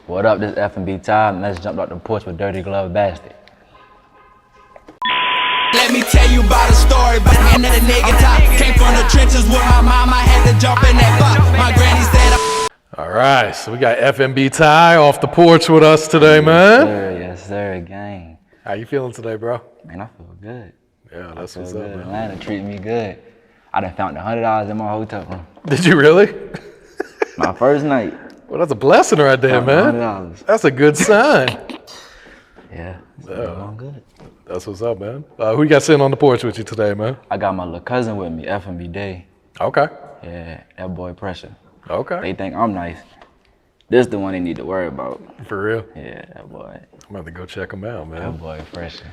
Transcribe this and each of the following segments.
What up, this FMB Ty, and let's jump out the porch with Dirty Glove Bastard. Let me tell you about a story about the end of the nigga top. Came from the trenches with my mom, I had to jump in that box. My granny said All right, so we got FMB Ty off the porch with us today, man. Yes, sir, gang. How you feeling today, bro? Man, I feel good. Yeah, that's what's good. up, man. Atlanta treated me good. I done found $100 in my hotel room. Did you really? My first night. Well, that's a blessing right there, man. $100. That's a good sign. Yeah, it's going good. That's what's up, man. Who you got sitting on the porch with you today, man? I got my little cousin with me, FMB Ty. Okay. Yeah, that boy Pressure. Okay. They think I'm nice. This the one they need to worry about. For real? Yeah, that boy. I'm about to go check him out, man. That boy Pressure.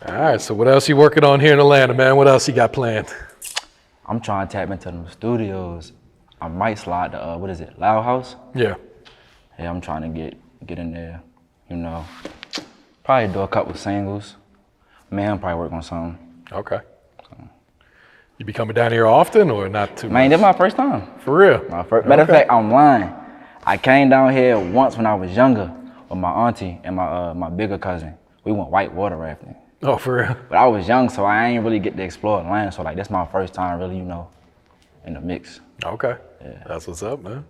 All right, so what else you working on here in Atlanta, man? What else you got planned? I'm trying to tap into them studios. I might slide to, Loud House? Yeah. Yeah, I'm trying to get in there, you know. Probably do a couple singles. Man, probably work on something. Okay. You be coming down here often or not too much? Man, this my first time. For real? Matter of fact, I'm lying. I came down here once when I was younger with my auntie and my bigger cousin. We went whitewater rafting. Oh, for real? But I was young, so I ain't really get to explore Atlanta. So like, that's my first time really, you know, in the mix. Okay. Yeah. That's what's up, man.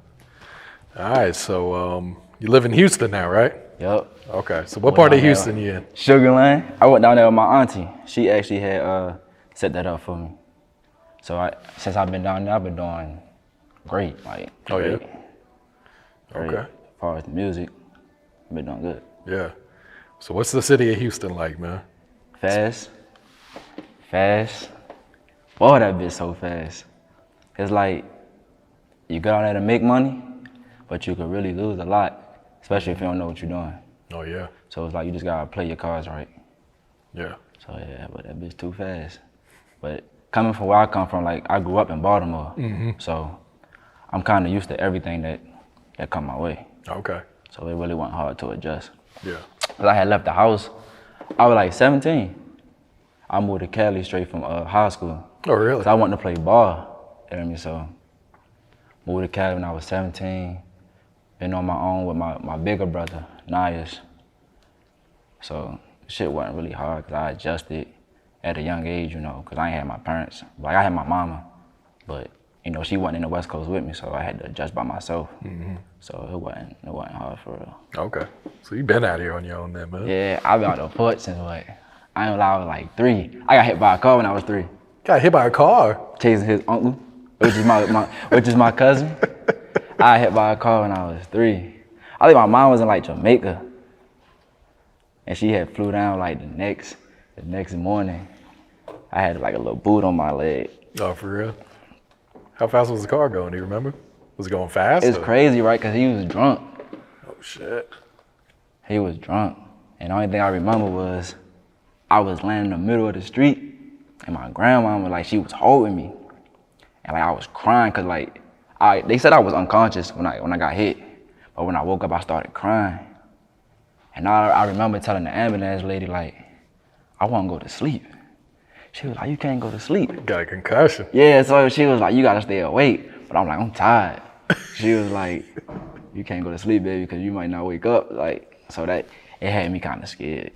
All right, so you live in Houston now, right? Yup. Okay, so what part of Houston you in? Sugar Land. I went down there with my auntie. She actually had set that up for me. So since I've been down there, I've been doing great. Like, Oh, yeah? great. Okay. As far as the music, I've been doing good. Yeah. So what's the city of Houston like, man? Fast. Boy, that bitch so fast. It's like, you go out there to make money, but you could really lose a lot, especially if you don't know what you're doing. Oh, yeah. So it's like, you just gotta play your cards right. Yeah. So yeah, but that bitch too fast. But coming from where I come from, like, I grew up in Baltimore. So I'm kind of used to everything that come my way. Okay. So it really wasn't hard to adjust. Yeah. Cause I had left the house, I was like 17. I moved to Cali straight from high school. Oh, really? Cause I wanted to play ball, you know what I mean? So moved to Cali when I was 17. Been on my own with my bigger brother, Nias. So shit wasn't really hard cause I adjusted at a young age, you know, cause I ain't had my parents. Like, I had my mama, but you know, she wasn't in the West Coast with me, so I had to adjust by myself. So it wasn't hard for real. Okay. So you been out here on your own then, man? Yeah, I've been out the porch since what? I ain't gonna lie, I was like 3. I got hit by a car when I was 3. Got hit by a car? Chasing his uncle, which is my cousin. I got hit by a car when I was 3. I think my mom was in like Jamaica, and she had flew down like the next morning. I had like a little boot on my leg. Oh, for real? How fast was the car going? Do you remember? Was it going fast? It's crazy, right? Cause he was drunk. Oh, shit. He was drunk, and the only thing I remember was I was laying in the middle of the street, and my grandma was like, she was holding me, and like I was crying, cause like they said I was unconscious when I got hit, but when I woke up I started crying, and I remember telling the ambulance lady like, I want to go to sleep. She was like, you can't go to sleep. Got a concussion. Yeah, so she was like, you gotta stay awake, but I'm like, I'm tired. She was like, you can't go to sleep, baby, because you might not wake up. Like, so that, it had me kind of scared.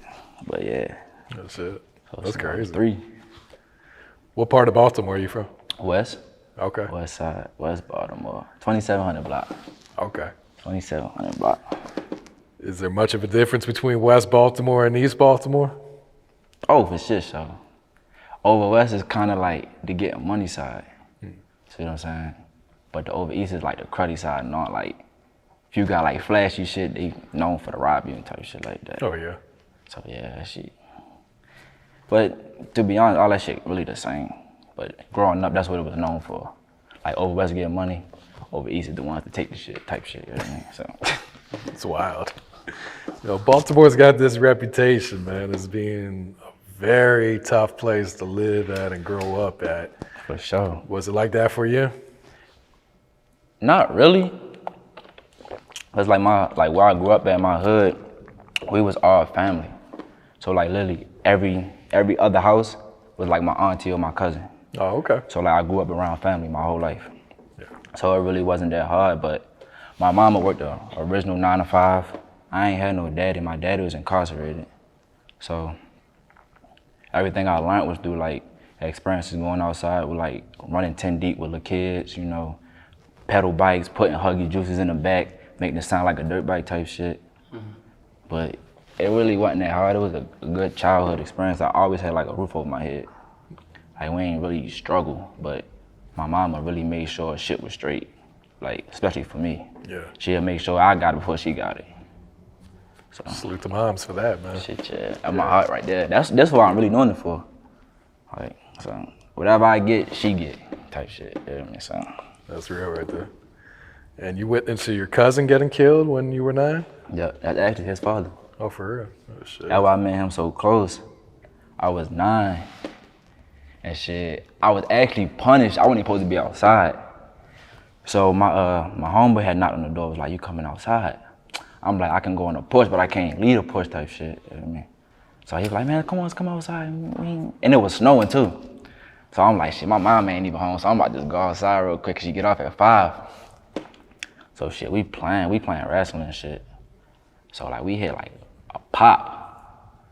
But yeah. That's it. So That's crazy. 3. What part of Baltimore are you from? West. Okay. West side, West Baltimore. 2700 block. Okay. 2700 block. Is there much of a difference between West Baltimore and East Baltimore? Oh, for sure, so. Over West is kind of like the getting money side. See what I'm saying? But the over East is like the cruddy side, not like, if you got like flashy shit, they known for the rob you and type shit like that. Oh, yeah. So yeah, that shit. But to be honest, all that shit really the same. But growing up, that's what it was known for. Like, over West getting money, over East is the ones to take the shit, type shit, you know what I mean? So. It's wild. You know, Baltimore's got this reputation, man, as being a very tough place to live at and grow up at. For sure. Was it like that for you? Not really. Cause like where I grew up at, my hood, we was all family. So like literally every other house was like my auntie or my cousin. Oh, okay. So like I grew up around family my whole life. Yeah. So it really wasn't that hard, but My mama worked the original 9 to 5. I ain't had no daddy. My daddy was incarcerated. So everything I learned was through like experiences going outside with like running 10 deep with the kids, you know, pedal bikes, putting Huggy Juices in the back, making it sound like a dirt bike type shit. But it really wasn't that hard. It was a good childhood experience. I always had like a roof over my head. Like we ain't really struggle, but my mama really made sure shit was straight. Like, especially for me. Yeah. She'll make sure I got it before she got it. So salute the moms for that, man. Shit, yeah. That's my heart right there. That's what I'm really doing it for. Like, so whatever I get, she get type shit. You know what I mean? So that's real right there. And you witnessed your cousin getting killed when you were 9? Yeah, that's actually his father. Oh, for real? Oh, shit. That's why I met him so close. I was 9. And shit, I was actually punished. I wasn't even supposed to be outside. So my homeboy had knocked on the door, was like, you coming outside? I'm like, I can go on the porch, but I can't leave the porch type shit, you know what I mean? So he was like, man, come on, let's come outside. And it was snowing too. So I'm like, shit, my mom ain't even home, so I'm about to just go outside real quick, 'cause she get off at 5. So shit, we playing wrestling and shit. So like, we hit like a pop.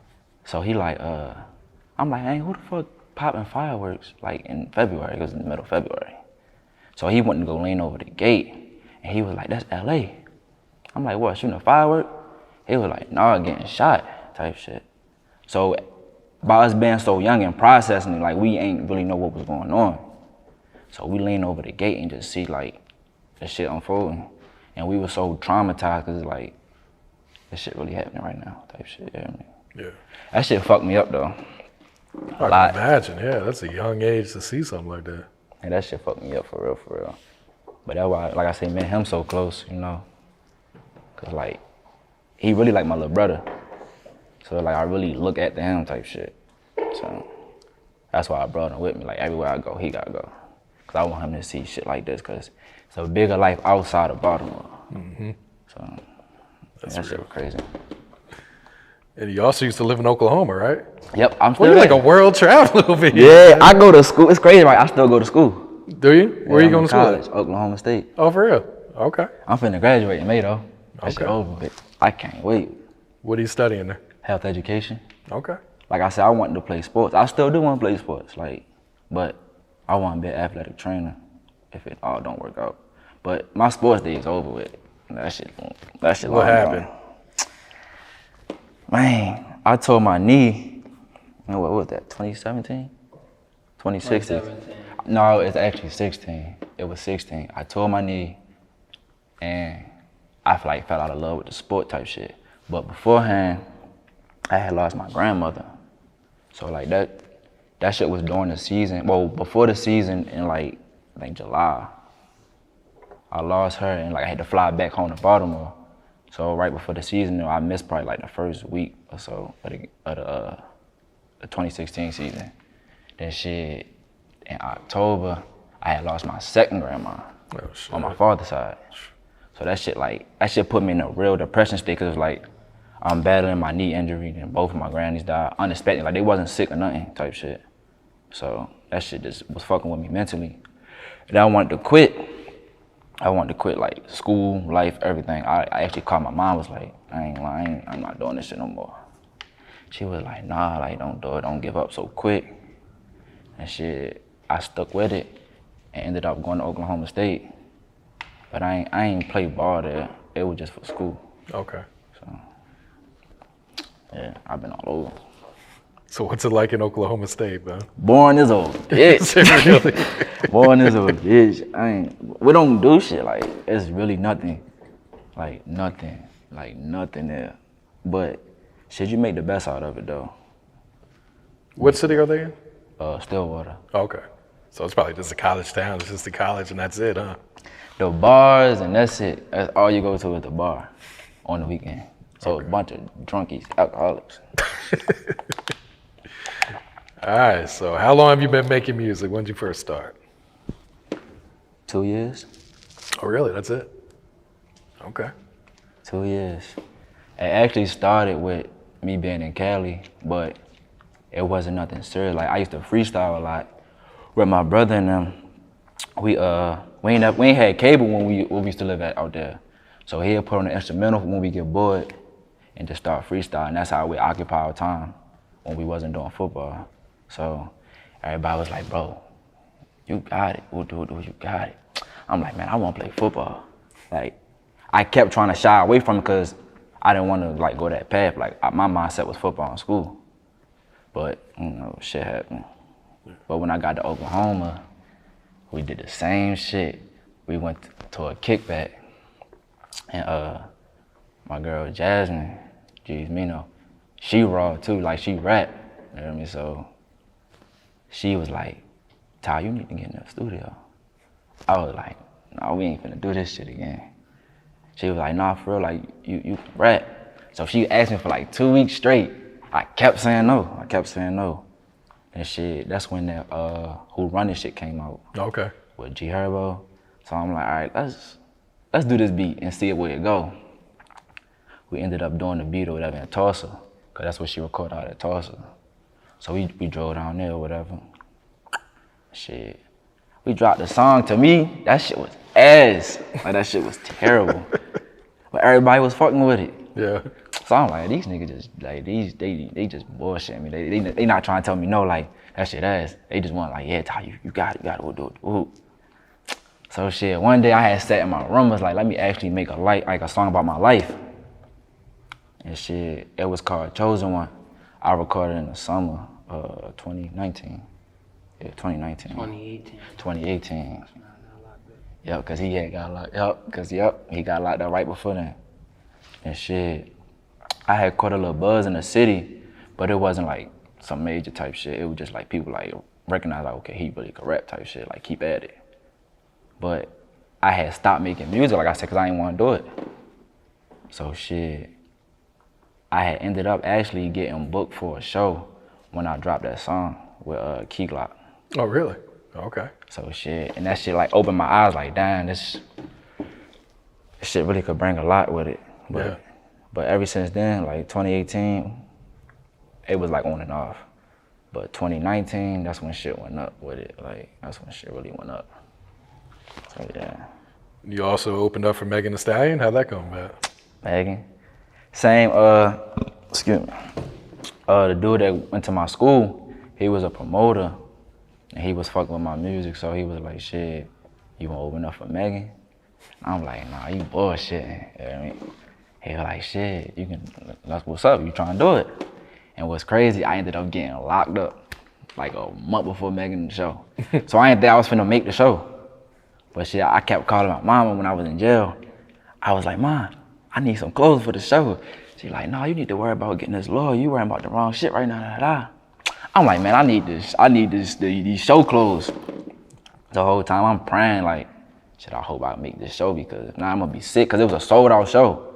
So he like, I'm like, hey, who the fuck popping fireworks like in February? It was in the middle of February. So he went to go lean over the gate, and he was like, that's LA. I'm like, what, shooting a firework? He was like, nah, getting shot type shit. So by us being so young and processing it, like we ain't really know what was going on. So we leaned over the gate and just see like the shit unfolding. And we were so traumatized because like, this shit really happening right now type shit, you know what I mean? Yeah. That shit fucked me up though. I can imagine, yeah, that's a young age to see something like that. And that shit fucked me up for real. But that's why, like I said, me and him so close, you know? Cause like, he really like my little brother. So like, I really look at him type shit. So that's why I brought him with me. Like everywhere I go, he gotta go. Cause I want him to see shit like this, cause it's a bigger life outside of Baltimore. So that shit was crazy. And you also used to live in Oklahoma, right? Yep, I'm still you're like a world traveler over here. Yeah, I go to school. It's crazy, right? I still go to school. Do you? Where are you going to school? College, Oklahoma State. Oh, for real? Okay. I'm finna graduate in May though. That shit over with. I can't wait. What are you studying there? Health education. Okay. Like I said, I wanted to play sports. I still do want to play sports, like, but I want to be an athletic trainer if it all don't work out. But my sports day is over with. That shit. What happened? Man, I tore my knee, what was that, 2017? 2016? 2017. No, it's actually 16. It was 16. I tore my knee, and I like fell out of love with the sport type shit. But beforehand, I had lost my grandmother. So like that shit was during the season. Well, before the season in like July. I lost her and like I had to fly back home to Baltimore. So right before the season, I missed probably like the first week or so of the 2016 season. Then shit, in October, I had lost my second grandma on my father's side. So that shit put me in a real depression state, cause it was like, I'm battling my knee injury and both of my grannies died unexpectedly. Like they wasn't sick or nothing type shit. So that shit just was fucking with me mentally. And I wanted to quit. I wanted to quit like school, life, everything. I actually called my mom, was like, I ain't lying, I'm not doing this shit no more. She was like, nah, like don't do it, don't give up so quick. And shit, I stuck with it and ended up going to Oklahoma State. But I ain't played ball there, it was just for school. Okay. So, yeah, I've been all over. So what's it like in Oklahoma State, man? Born is a bitch. Really? Born is a bitch. We don't do shit, like, it's really nothing. Like, nothing there. But, shit, you make the best out of it, though. What city are they in? Stillwater. Okay. So it's probably just a college town, it's just a college and that's it, huh? The bars and that's it. That's all you go to is the bar on the weekend. So okay. A bunch of drunkies, alcoholics. All right, so how long have you been making music? When did you first start? 2 years. Oh, really? That's it? Okay. 2 years. It actually started with me being in Cali, but it wasn't nothing serious. Like I used to freestyle a lot with my brother and them. We ain't had cable when we used to live out there. So he'll put on the instrumental when we get bored and just start freestyling. That's how we occupy our time when we wasn't doing football. So everybody was like, bro, you got it. You got it. I'm like, man, I want to play football. Like, I kept trying to shy away from it because I didn't want to like go that path. Like my mindset was football in school. But, you know, shit happened. But when I got to Oklahoma, we did the same shit. We went to a kickback, and my girl Jasmine, she raw too, like she rap, you know what I mean? So she was like, Ty, you need to get in the studio. I was like, no, we ain't finna do this shit again. She was like, nah, for real, like you can rap. So she asked me for like 2 weeks straight. I kept saying no. And shit, that's when that Who Run This shit came out. Okay. With G Herbo. So I'm like, all right, let's do this beat and see where it go. We ended up doing the beat or whatever in Tulsa, cause that's what she recorded out at Tulsa. So we drove down there or whatever. Shit. We dropped the song. To me, that shit was ass. Like that shit was terrible. But everybody was fucking with it. Yeah. So I'm like, these niggas just like they just bullshit me. They not trying to tell me no, like that shit ass. They just want like, yeah, Ty, you got it, we'll do it. So shit, one day I had sat in my room, was like, let me actually make a song about my life. And shit, it was called Chosen One. I recorded in the summer 2019. Yeah, 2019. 2018. Yep, cause he had got locked up. He got locked up right before then. And shit, I had caught a little buzz in the city, but it wasn't like some major type shit. It was just like people like recognize like, okay, he really could rap type shit, like keep at it. But I had stopped making music, like I said, cause I didn't want to do it. So shit, I had ended up actually getting booked for a show when I dropped that song with Key Glock. Oh, really? Okay. So shit, and that shit like opened my eyes like, damn, this shit really could bring a lot with it. But ever since then, like 2018, it was like on and off. But 2019, that's when shit went up with it. Like, that's when shit really went up. So yeah. You also opened up for Megan Thee Stallion? How'd that come about? Megan? Same, excuse me. The dude that went to my school, he was a promoter and he was fucking with my music. So he was like, shit, you wanna open up for Megan? I'm like, nah, you bullshitting. You know what I mean? He was like, shit, you can, that's what's up, you trying to do it. And what's crazy, I ended up getting locked up like a month before Megan the show. So I didn't think I was finna make the show. But shit, I kept calling my mama when I was in jail. I was like, Mom, I need some clothes for the show. She like, no, you need to worry about getting this lawyer. You worrying about the wrong shit right now, I'm like, man, I need these show clothes. The whole time I'm praying like, shit, I hope I make this show because if not, I'm gonna be sick, cause it was a sold out show.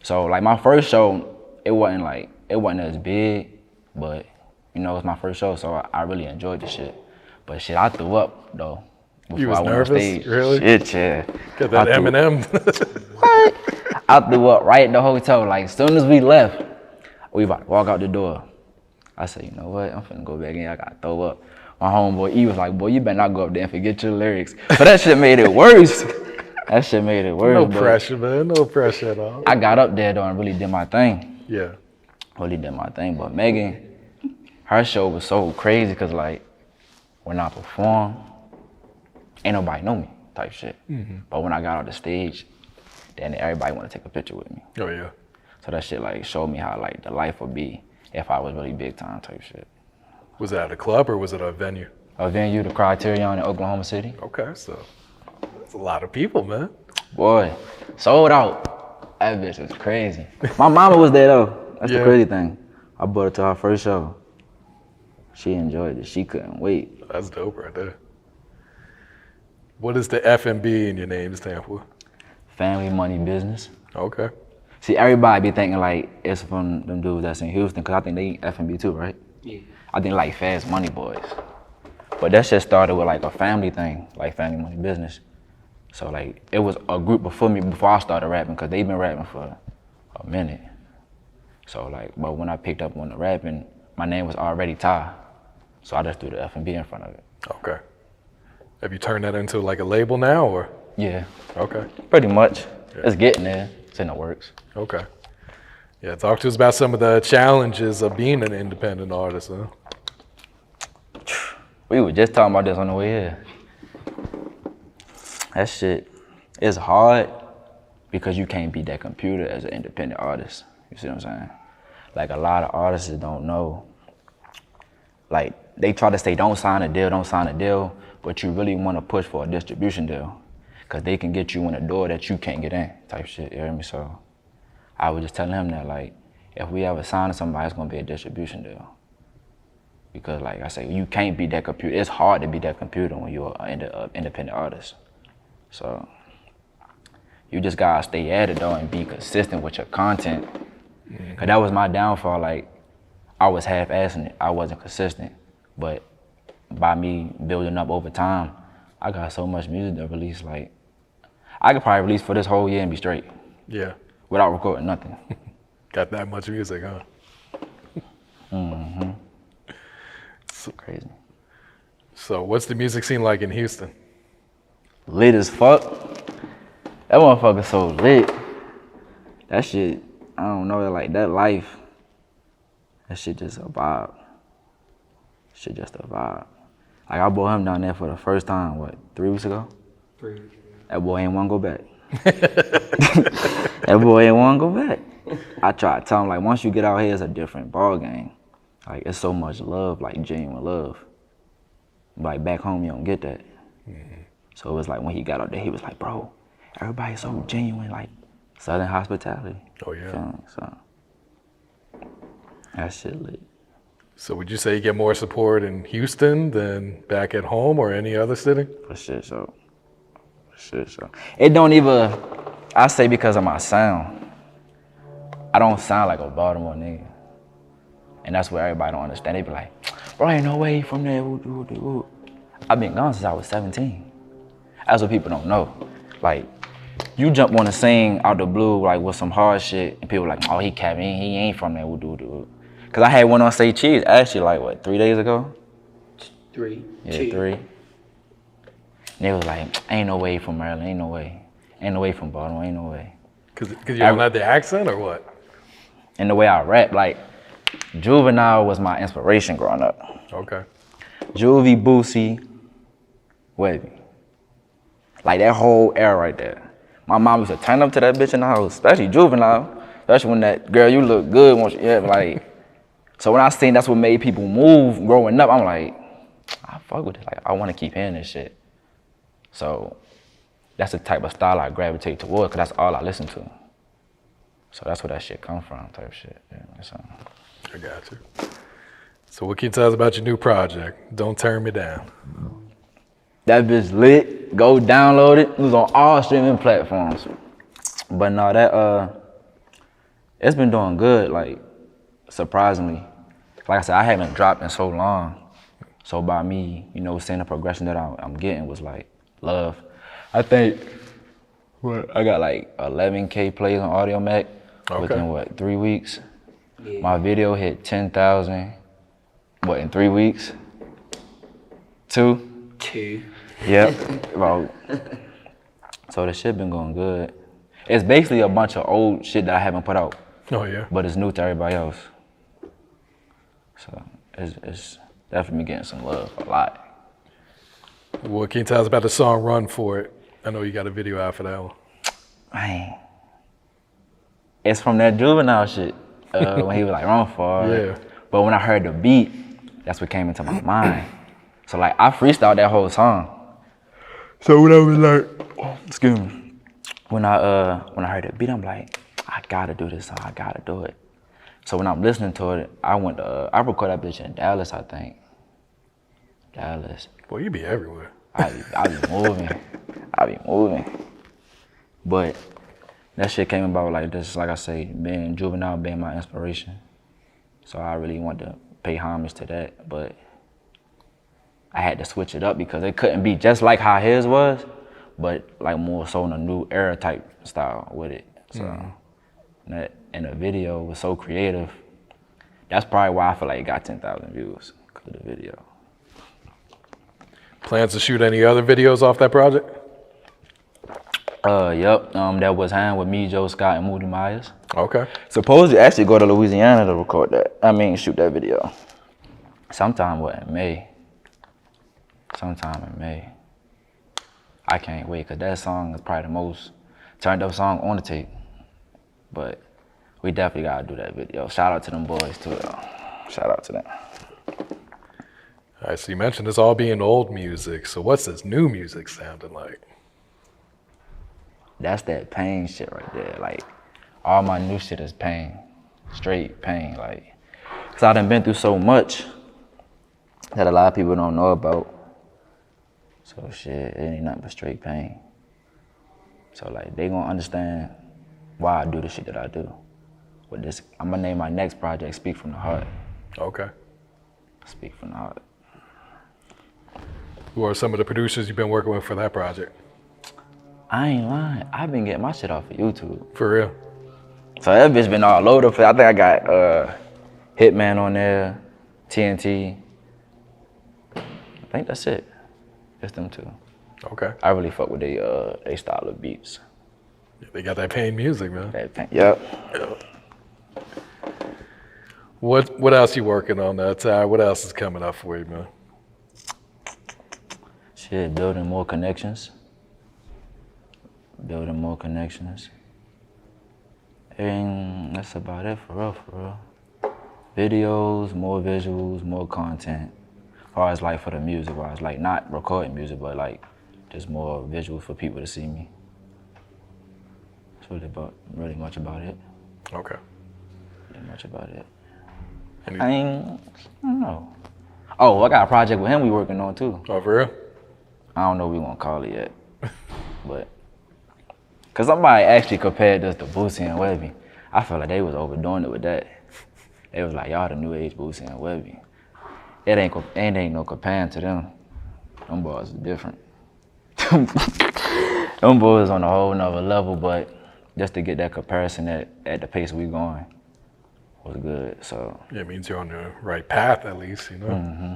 So like my first show, it wasn't as big, but you know, it was my first show, so I really enjoyed the shit. But shit, I threw up though. You was nervous? Really? Shit, yeah. Got that Eminem. What? I threw up right at the hotel. Like as soon as we left, we about to walk out the door. I said, you know what? I'm finna go back in. I gotta throw up. My homeboy E was like, boy, you better not go up there and forget your lyrics. But that shit made it worse. That shit made it worse. No pressure, man. No pressure at all. I got up there though and really did my thing. Yeah. Really did my thing. But Megan, her show was so crazy because like when I performed, ain't nobody know me type shit. Mm-hmm. But when I got on the stage, then everybody want to take a picture with me. Oh yeah. So that shit like showed me how like the life would be if I was really big time type shit. Was that at a club or was it a venue? A venue, the Criterion in Oklahoma City. Okay, so that's a lot of people, man. Boy, sold out. That bitch was crazy. My mama was there though. That's the crazy thing. I brought her to her first show. She enjoyed it. She couldn't wait. That's dope right there. What does the FMB in your name stand for? Family, money, business. Okay. See, everybody be thinking like it's from them dudes that's in Houston, cause I think they FMB too, right? Yeah. I think like Fast Money Boys. But that shit started with like a family thing, like family, money, business. So like it was a group before me, before I started rapping, cause they been rapping for a minute. So like, but when I picked up on the rapping, my name was already Ty. So I just threw the FMB in front of it. Okay. Have you turned that into like a label now or? Yeah. Okay. Pretty much. It's getting there. It's in the works. Okay. Yeah, talk to us about some of the challenges of being an independent artist, huh? We were just talking about this on the way here. That shit is hard because you can't beat that computer as an independent artist. You see what I'm saying? Like a lot of artists don't know. Like they try to say, don't sign a deal, but you really want to push for a distribution deal because they can get you in a door that you can't get in type shit, you hear me? So I was just telling him that like, if we ever sign to somebody, it's gonna be a distribution deal. Because like I say, you can't beat that computer. It's hard to beat that computer when you're an independent artist. So you just gotta stay at it though and be consistent with your content. Cause that was my downfall. Like I was half-assing it. I wasn't consistent. But by me building up over time, I got so much music to release. Like I could probably release for this whole year and be straight. Yeah. Without recording nothing. Got that much music, huh? Mm-hmm. So crazy. So what's the music scene like in Houston? Lit as fuck. That motherfucker so lit. That shit, I don't know, like that life, that shit just a vibe. Shit just a vibe. Like I brought him down there for the first time, what, 3 weeks ago? 3 weeks ago. That boy ain't wanna go back. That boy ain't wanna go back. I tried to tell him, like, once you get out here, it's a different ball game. Like, it's so much love, like genuine love. Like, back home, you don't get that. So it was like, when he got out there, he was like, bro, everybody's so genuine, like, Southern hospitality. Oh, yeah. So, that shit lit. So would you say you get more support in Houston than back at home or any other city? For shit, so. It don't even, I say because of my sound. I don't sound like a Baltimore nigga. And that's where everybody don't understand. They be like, bro, ain't no way you from there. I've been gone since I was 17. That's what people don't know. Like, you jump on the scene out the blue, like with some hard shit, and people like, oh, he capping, he ain't from there. Cause I had one on Say Cheese, actually, like what, 3 days ago? 3. Yeah, 2. 3. And they was like, ain't no way from Maryland, ain't no way. Ain't no way from Baltimore, ain't no way. Cause you don't have the accent or what? And the way I rap, like, Juvenile was my inspiration growing up. Okay. Juvie, Boosie, Webby. Like that whole era right there. My mom used to turn up to that bitch in the house, especially Juvenile. Especially when that girl, you look good, once you, yeah, like. So when I seen that's what made people move growing up, I'm like, I fuck with it. Like, I want to keep hearing this shit. So that's the type of style I gravitate toward, because that's all I listen to. So that's where that shit come from, type shit. Yeah, so. I got you. So what can you tell us about your new project, Don't Turn Me Down? That bitch lit. Go download it. It was on all streaming platforms. But no, that it's been doing good, like, surprisingly. Like I said, I haven't dropped in so long. So by me, you know, seeing the progression that I'm getting was like love. I think I got like 11K plays on Audio Mac within what, 3 weeks? Yeah. My video hit 10,000, what, in 3 weeks? 2? 2. Yep. About. So the shit been going good. It's basically a bunch of old shit that I haven't put out. Oh yeah. But it's new to everybody else. So it's definitely getting some love, a lot. What can you tell us about the song Run For It? I know you got a video out for that one. Man. It's from that Juvenile shit. When he was like, Run For It. Yeah. But when I heard the beat, that's what came into my mind. So like, I freestyled that whole song. So when I was like, excuse me. When I heard the beat, I'm like, I gotta do this song, I gotta do it. So when I'm listening to it, I recorded that bitch in Dallas, I think. Dallas. Boy, you be everywhere. I be moving. But that shit came about like this, like I say, being Juvenile, being my inspiration. So I really want to pay homage to that, but I had to switch it up because it couldn't be just like how his was, but like more so in a new era type style with it. So that, and the video was so creative. That's probably why I feel like it got 10,000 views, because of the video. Plans to shoot any other videos off that project? Yep. That was hand with me, Joe Scott, and Moody Myers. Okay. Supposed to actually go to Louisiana to record that. Shoot that video. Sometime in May. Sometime in May. I can't wait, cause that song is probably the most turned up song on the tape. But we definitely gotta do that video. Shout out to them boys too, though. Shout out to them. All right, so you mentioned this all being old music. So what's this new music sounding like? That's that pain shit right there. Like, all my new shit is pain. Straight pain, like. Cause I done been through so much that a lot of people don't know about. So shit, it ain't nothing but straight pain. So like, they gonna understand why I do the shit that I do. With this, I'm gonna name my next project Speak From The Heart. Okay. Speak From The Heart. Who are some of the producers you've been working with for that project? I ain't lying, I've been getting my shit off of YouTube. For real? So that bitch been all over the place. I think I got Hitman on there, TNT. I think that's it. Just them two. Okay. I really fuck with they style of beats. They got that pain music, man. Yep. What else you working on Ty? What else is coming up for you, man? Shit, building more connections. Building more connections. And that's about it for real. Videos, more visuals, more content. As far as like for the music, wise, like not recording music, but like just more visuals for people to see me. That's really much about it. Okay. Really much about it. Any- I don't know. Oh, I got a project with him we working on too. Oh, for real? I don't know what we gonna call it yet, but cause somebody actually compared us to Boosie and Webby. I felt like they was overdoing it with that. They was like, y'all the new age Boosie and Webby. It ain't no comparing to them. Them boys are different. Them boys on a whole nother level, but just to get that comparison at the pace we going was good. So Yeah, it means you're on the right path at least, you know? Mm-hmm.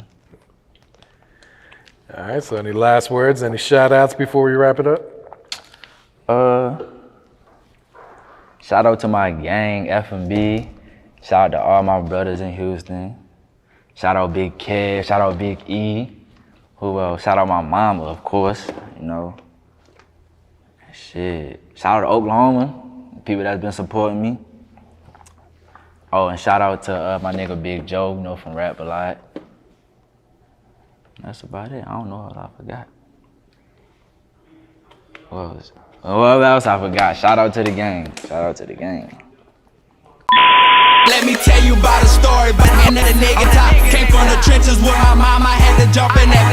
All right, so any last words, any shout outs before we wrap it up? Shout out to my gang, FMB. Shout out to all my brothers in Houston. Shout out Big Kev, shout out Big E. Who else? Shout out my mama, of course, you know. Shit. Shout out to Oklahoma, people that's been supporting me. Oh, and shout out to my nigga Big Joe, you know, from Rap A Lot. That's about it. I don't know what I forgot. What else I forgot? Shout out to the gang. Shout out to the gang. Let me tell you about a story about hand of the nigga top. Came from the trenches with my mom, I had to jump in that